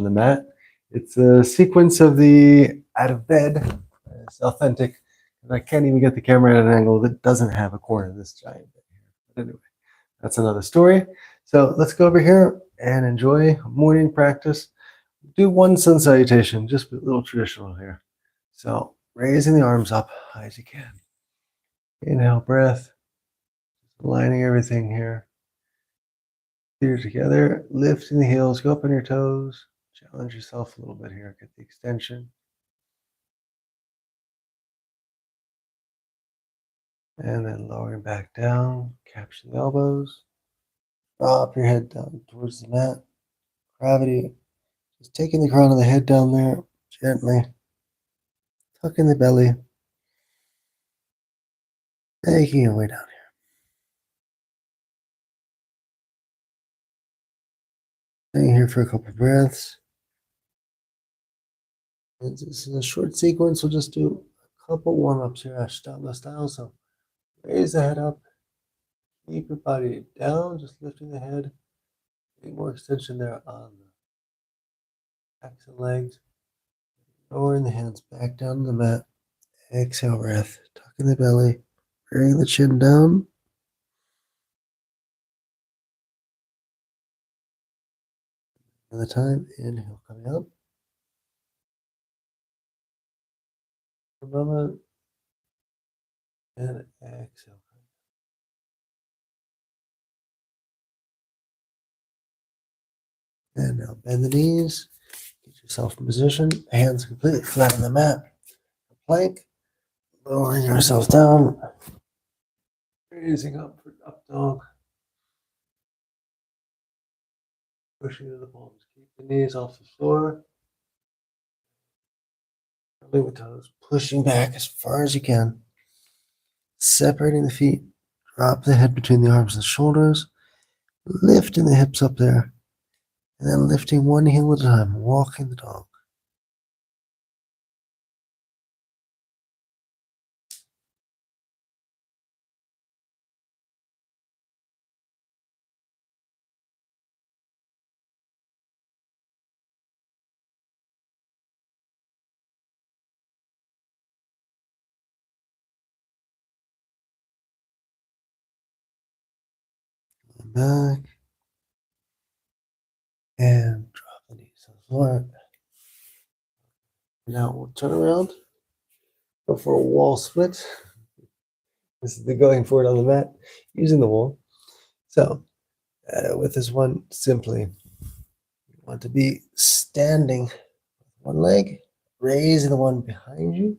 on the mat. It's a sequence of the out of bed. It's authentic. And I can't even get the camera at an angle that doesn't have a corner of this giant bed here. But anyway, that's another story. So let's go over here and enjoy morning practice. Do one sun salutation, just a little traditional here. So raising the arms up high as you can. Inhale, breath. Aligning everything here. Feet are together, lifting the heels, go up on your toes. Challenge yourself a little bit here, get the extension. And then lowering back down, capture the elbows. Drop your head down towards the mat. Gravity, just taking the crown of the head down there, gently. Tuck in the belly. Making your way down here. Staying here for a couple of breaths. And this is a short sequence. We'll just do a couple warm-ups here, Ashtanga style. So raise the head up. Keep your body down, just lifting the head. Any more extension there on the backs and legs. Lowering the hands back down to the mat. Exhale, breath. Tuck in the belly. Bring the chin down. Another time. Inhale, coming up. For a moment. And exhale. And now bend the knees. Get yourself in position. Hands completely flat on the mat. Plank. Lowering yourself down. Raising up for up dog. Pushing to the palms. Keep the knees off the floor. Curling the toes. Pushing back as far as you can. Separating the feet. Drop the head between the arms and shoulders. Lifting the hips up there. And then lifting one heel at a time. Walking the dog. Back. And drop the knees on the floor. Now we'll turn around. Go for a wall split. This is the going forward on the mat, using the wall. So, with this one, simply, you want to be standing with one leg, raising the one behind you.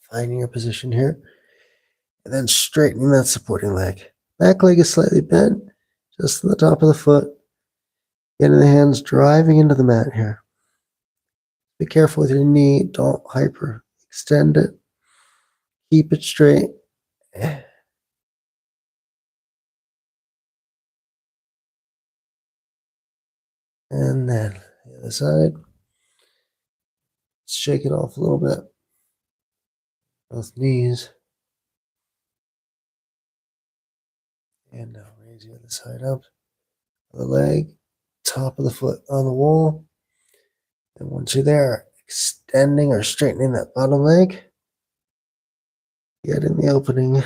Finding your position here. And then straightening that supporting leg. Back leg is slightly bent, just on the top of the foot. Getting the hands driving into the mat here. Be careful with your knee. Don't hyper extend it. Keep it straight. And then the other side. Shake it off a little bit. Both knees. And now raise the other side up. The leg, top of the foot on the wall. And once you're there, extending or straightening that bottom leg. Get in the opening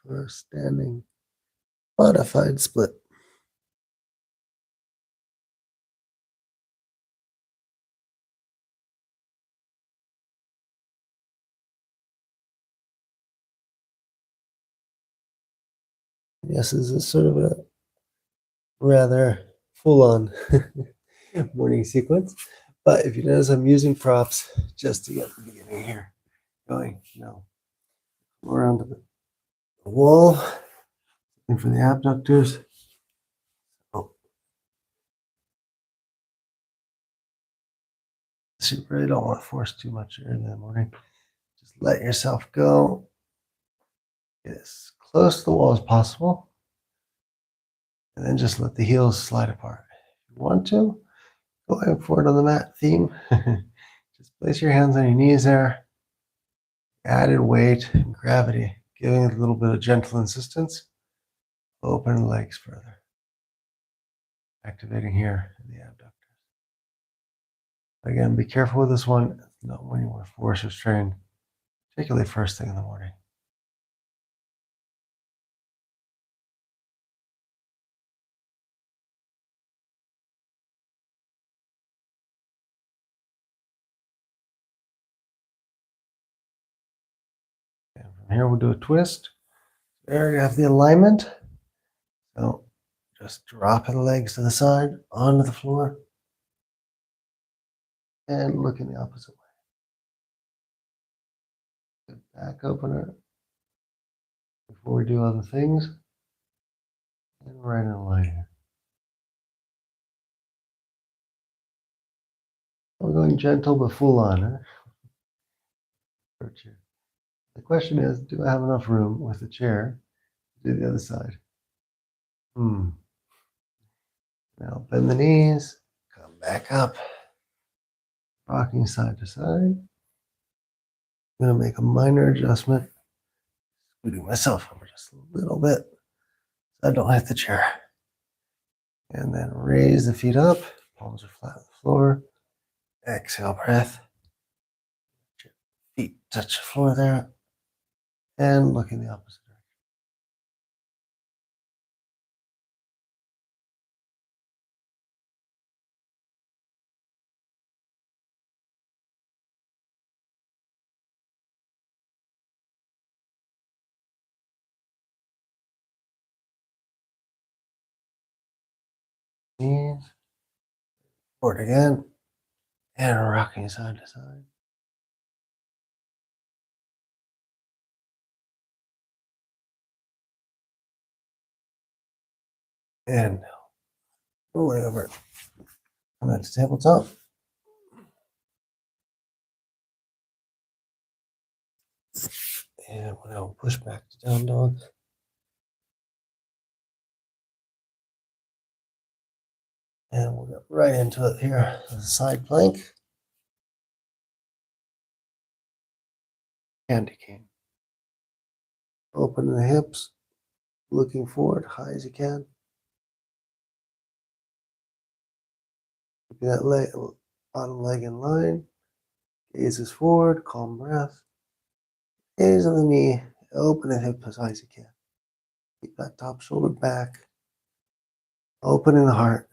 for a standing modified split. Yes, this is sort of a rather full-on morning sequence. But if you notice, I'm using props just to get the beginning here going. Now, around the wall, and for the abductors. Oh. So you really don't want to force too much here in the morning. Just let yourself go. Get as close to the wall as possible. And then just let the heels slide apart. If you want to, going forward on the mat theme. Just place your hands on your knees there. Added weight and gravity, giving it a little bit of gentle insistence. Open the legs further. activating here in the abductors. Again, be careful with this one. It's not when you want to force or strain, particularly first thing in the morning. And from here, we'll do a twist. There you have the alignment. So just drop the legs to the side onto the floor and look in the opposite way. Good back opener before we do other things. And right in line here. We're going gentle but full on. Huh? The question is, do I have enough room with the chair to do the other side? Now bend the knees, come back up, rocking side to side. I'm going to make a minor adjustment, scooting myself over just a little bit so I don't hit the chair. And then raise the feet up, palms are flat on the floor. Exhale, breath. Feet touch the floor there. And look in the opposite direction. Knees. Forward again. And rocking side to side. And now, rolling over. Come back to tabletop. And we'll now push back to down dog. And we'll get right into it here. The side plank. Candy cane. Open the hips. Looking forward, high as you can. Keeping that leg, bottom leg in line. Gazes forward, calm breath. Gaze on the knee. Open the hip as high as you can. Keep that top shoulder back. Opening the heart.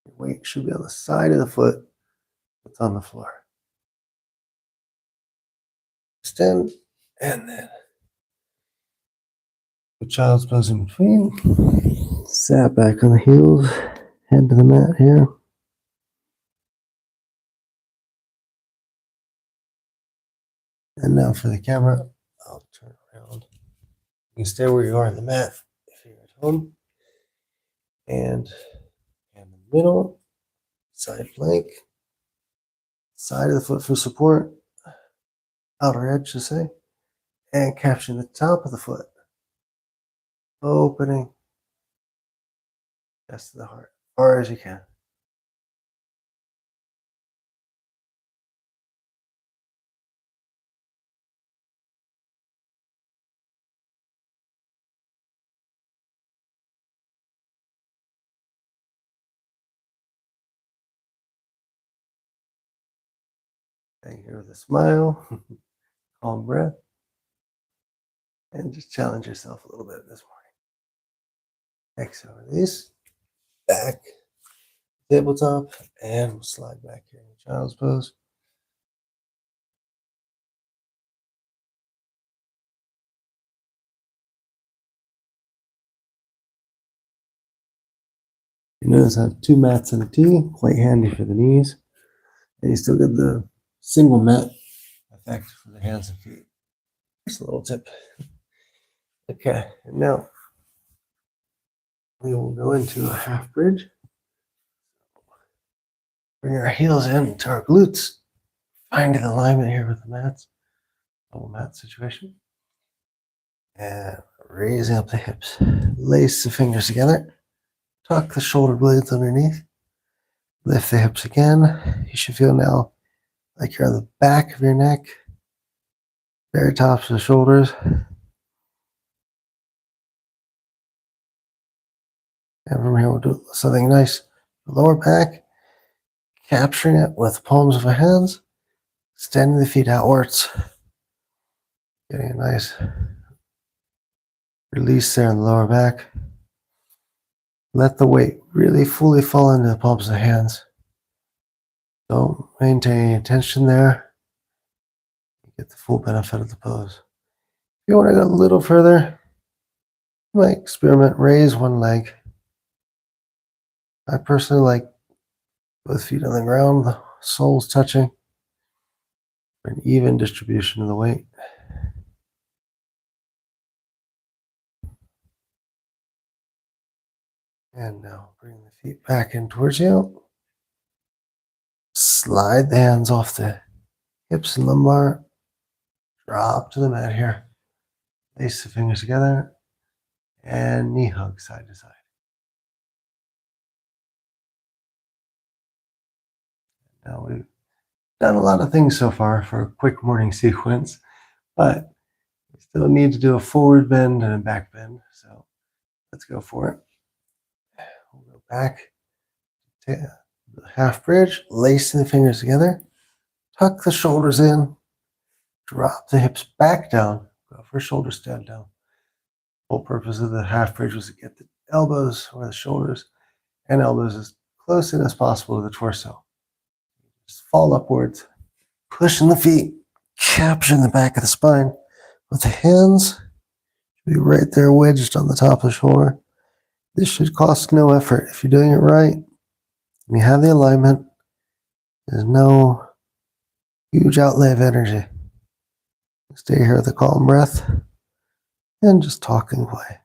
Your weight should be on the side of the foot that's on the floor. Extend, and then put child's pose in between. Sat back on the heels. Head to the mat here. And now for the camera, I'll turn around. You can stay where you are on the mat if you're at home. And in the middle, side plank, side of the foot for support, outer edge to say, and capturing the top of the foot, opening chest to the heart, as far as you can. Thank you with a smile, calm breath, and just challenge yourself a little bit this morning. Exhale, release, back, tabletop, and we'll slide back here in child's pose. You notice I have two mats and a T, quite handy for the knees. And you still get the single mat effect for the hands and feet. Just a little tip. Okay, and now we will go into a half bridge. Bring our heels in to our glutes. Find the alignment here with the mats. Double mat situation. And raising up the hips. Lace the fingers together. Tuck the shoulder blades underneath. Lift the hips again. You should feel now like you're on the back of your neck. Very tops of the shoulders. And from here, we'll do something nice. Lower back, capturing it with the palms of our hands, extending the feet outwards, getting a nice release there in the lower back. Let the weight really fully fall into the palms of the hands. Don't maintain any tension there. Get the full benefit of the pose. If you want to go a little further, you might experiment, raise one leg. I personally like both feet on the ground, the soles touching, for an even distribution of the weight. And now bring the feet back in towards you. Slide the hands off the hips and lumbar. Drop to the mat here. Lace the fingers together and knee hug side to side. Now we've done a lot of things so far for a quick morning sequence, but we still need to do a forward bend and a back bend. So let's go for it. We'll go back to the half bridge, lacing the fingers together, tuck the shoulders in, drop the hips back down, go for shoulder stand down. The whole purpose of the half bridge was to get the elbows or the shoulders and elbows as close in as possible to the torso. Just fall upwards, pushing the feet, capturing the back of the spine with the hands. Be right there wedged on the top of the shoulder. This should cost no effort. If you're doing it right, and you have the alignment, there's no huge outlay of energy. Stay here with a calm breath and just talking away.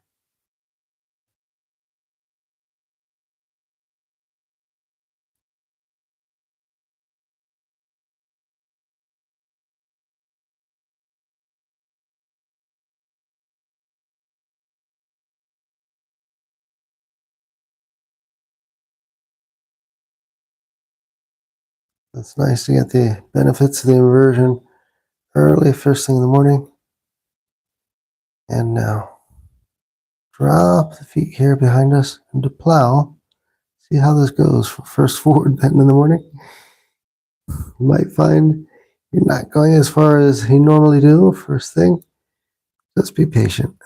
It's nice to get the benefits of the inversion early, first thing in the morning. And now, drop the feet here behind us into plow. See how this goes. First forward bend in the morning. You might find you're not going as far as you normally do first thing. Just be patient.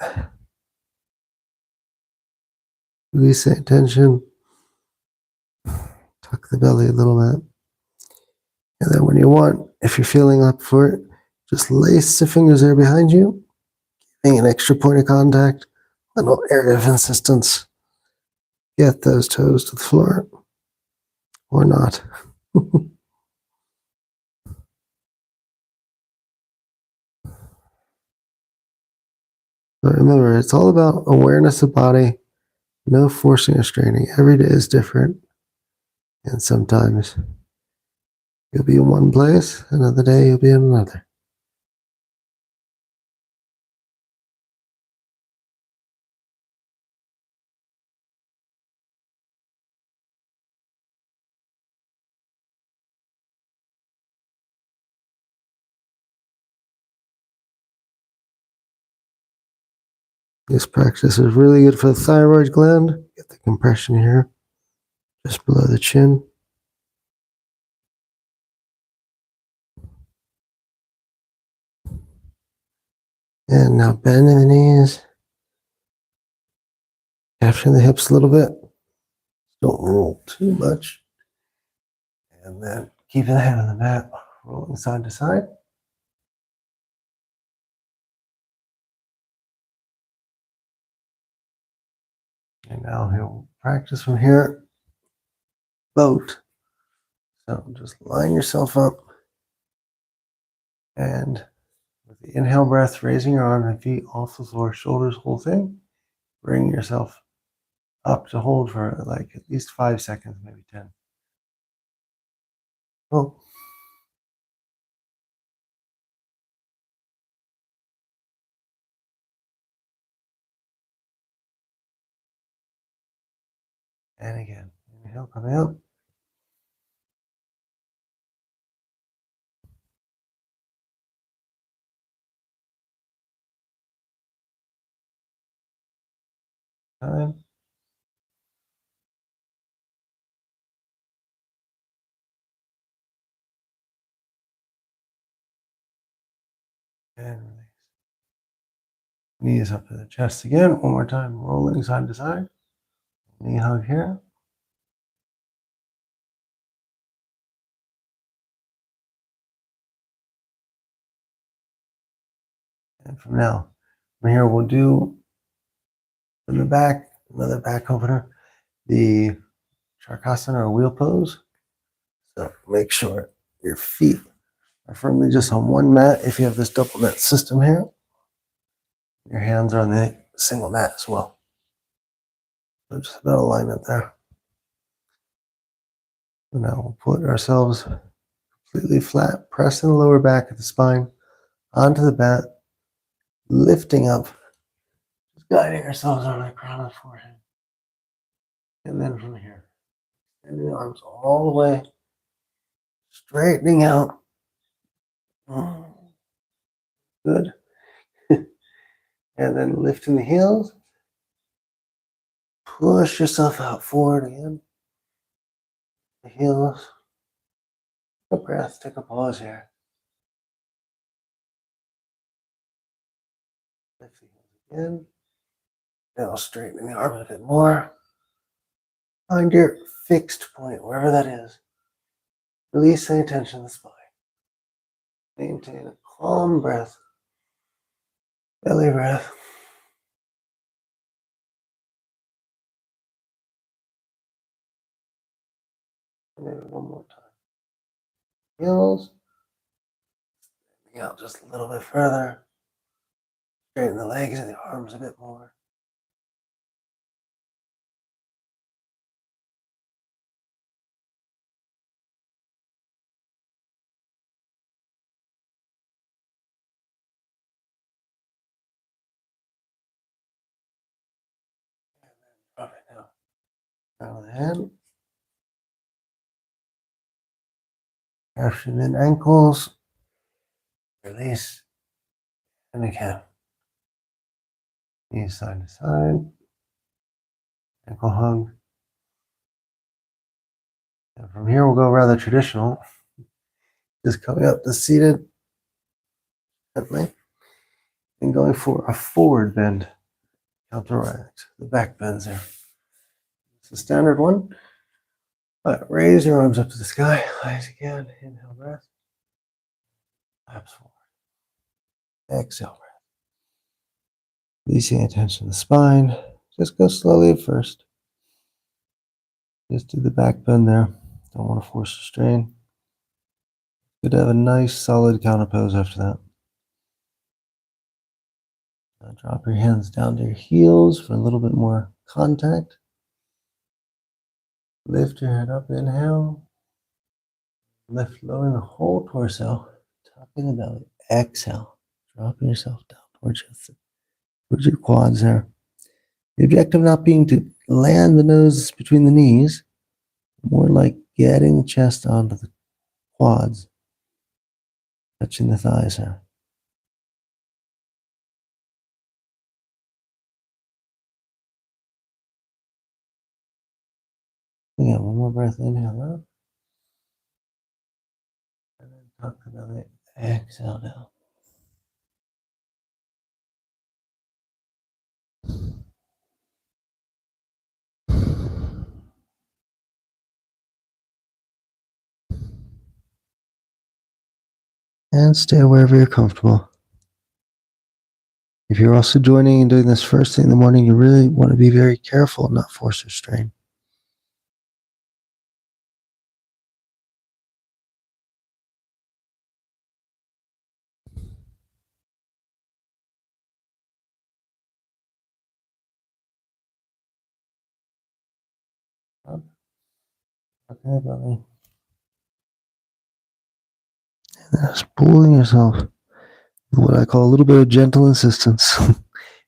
Release that tension. Tuck the belly a little bit. And then when you want, if you're feeling up for it, just lace the fingers there behind you, giving an extra point of contact, a little area of insistence. Get those toes to the floor. Or not. But remember, it's all about awareness of body, no forcing or straining. Every day is different. And sometimes you'll be in one place, another day you'll be in another. This practice is really good for the thyroid gland. Get the compression here, just below the chin. And now bending the knees, capturing the hips a little bit. Don't roll too much. And then keeping the head on the mat, rolling side to side. And now he'll practice from here. Boat. So just line yourself up. And with the inhale breath, raising your arms and feet off the floor, shoulders, whole thing. Bring yourself up to hold for like at least 5 seconds, maybe 10. Oh. And again, inhale, coming up. Time. And release. Knees up to the chest again. One more time, rolling side to side. Knee hug here. And from here we'll do from the back, another back opener, the Sharkasana or wheel pose. So make sure your feet are firmly just on one mat if you have this double mat system here. Your hands are on the single mat as well. So just about alignment there. So now we'll put ourselves completely flat, pressing the lower back of the spine onto the mat, lifting up, just guiding ourselves on the crown of the forehead. And then from here, extending the arms all the way, straightening out. Good. And then lifting the heels. Push yourself out forward again. The heels. Take a breath, take a pause here. Lift the heels again. Now straighten the arm a bit more. Find your fixed point, wherever that is. Release any tension in the spine. Maintain a calm breath. Belly breath. Maybe one more time. Heels. Out just a little bit further. Straighten the legs and the arms a bit more. Drop it down. Down the head. Caption in ankles. Release. And again. Knees side to side. Ankle hug. And from here we'll go rather traditional. Just coming up to seated. Gently. And going for a forward bend. Counteract the back bends there. It's a standard one. Raise your arms up to the sky. Eyes again. Inhale breath. Laps forward. Exhale breath. Releasing attention to the spine. Just go slowly at first. Just do the back bend there. Don't want to force the strain. Good to have a nice solid counter pose after that. Now drop your hands down to your heels for a little bit more contact. Lift your head up, inhale. Lift, lowering the whole torso, tucking the belly. Exhale, dropping yourself down towards your quads there. The objective not being to land the nose between the knees, more like getting the chest onto the quads, touching the thighs there. Again, one more breath, inhale up. And then tuck the belly, exhale down. And stay wherever you're comfortable. If you're also joining and doing this first thing in the morning, you really want to be very careful and not force or strain. Up. Okay, belly. And just pulling yourself with what I call a little bit of gentle insistence.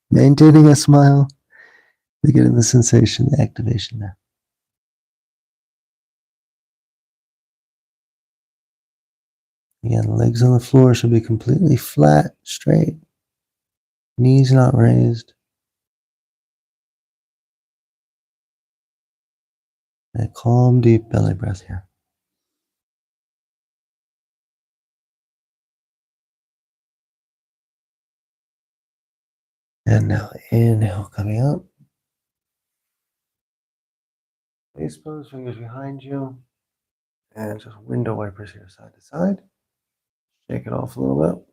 Maintaining a smile, to get in the sensation, the activation there. Again, legs on the floor should be completely flat, straight. Knees not raised. And a calm, deep belly breath here. And now inhale, coming up. Face pose, fingers behind you. And just window wipers here, side to side. Shake it off a little bit.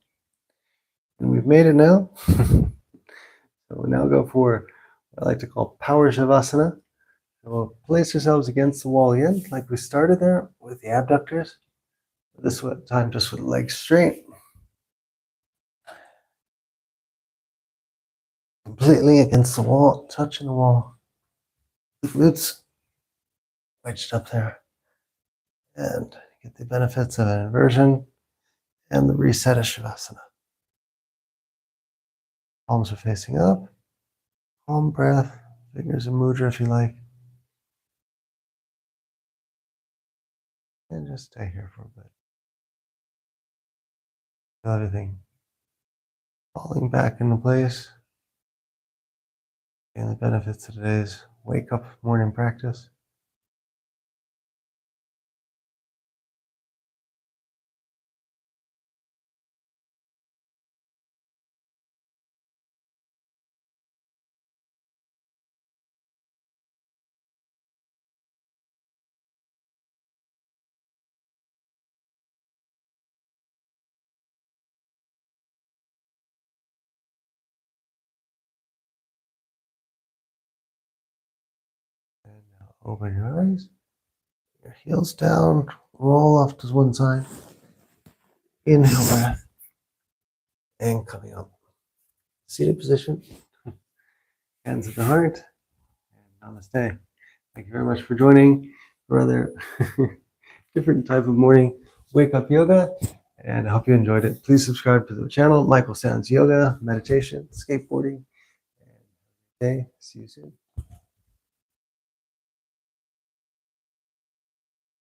And we've made it now. So we'll now go for what I like to call Power Shavasana. We'll place ourselves against the wall again, like we started there with the abductors. This time just with legs straight. Completely against the wall, touching the wall. The glutes wedged up there. And get the benefits of an inversion and the reset of Shavasana. Palms are facing up. Calm breath. Fingers in mudra if you like. And just stay here for a bit. Feel everything falling back into place. And the benefits of today's wake up morning practice. And now open your eyes. Your heels down. Roll off to one side. Inhale breath. And coming up. Seated position. Hands at the heart. And namaste. Thank you very much for joining. Rather different type of morning wake up yoga. And I hope you enjoyed it. Please subscribe to the channel. Michael Sands Yoga, meditation, skateboarding. And see you soon.